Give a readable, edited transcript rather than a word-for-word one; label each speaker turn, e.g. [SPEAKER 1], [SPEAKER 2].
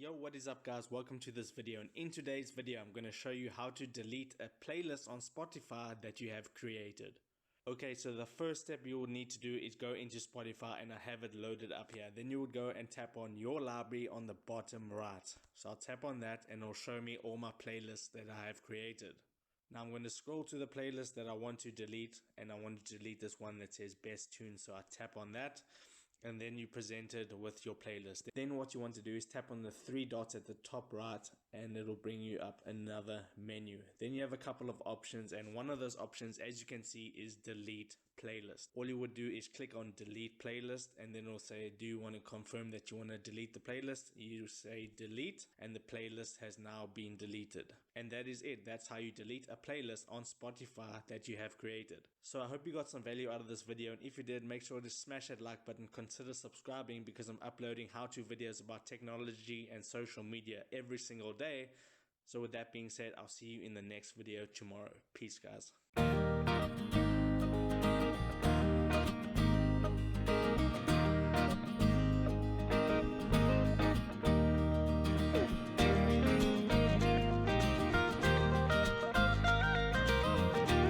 [SPEAKER 1] Yo, what is up guys? Welcome to this video, and in today's video I'm going to show you how to delete a playlist on Spotify that you have created. Okay, so the first step you would need to do is go into Spotify, and I have it loaded up here. Then you would go and tap on your library on the bottom right. So I'll tap on that and it'll show me all my playlists that I have created. Now I'm going to scroll to the playlist that I want to delete, and I want to delete this one that says best tunes. So I tap on that, and then you presented with your playlist. Then what you want to do is tap on the three dots at the top right, and it'll bring you up another menu. Then you have a couple of options, and one of those options, as you can see, is delete playlist. All you would do is click on delete playlist, and then it'll say, do you want to confirm that you want to delete the playlist? You say delete, and the playlist has now been deleted. And that is it. That's how you delete a playlist on Spotify that you have created. So I hope you got some value out of this video, and if you did, make sure to smash that like button. Consider subscribing, because I'm uploading how-to videos about technology and social media every single day. So with that being said, I'll see you in the next video tomorrow. Peace guys.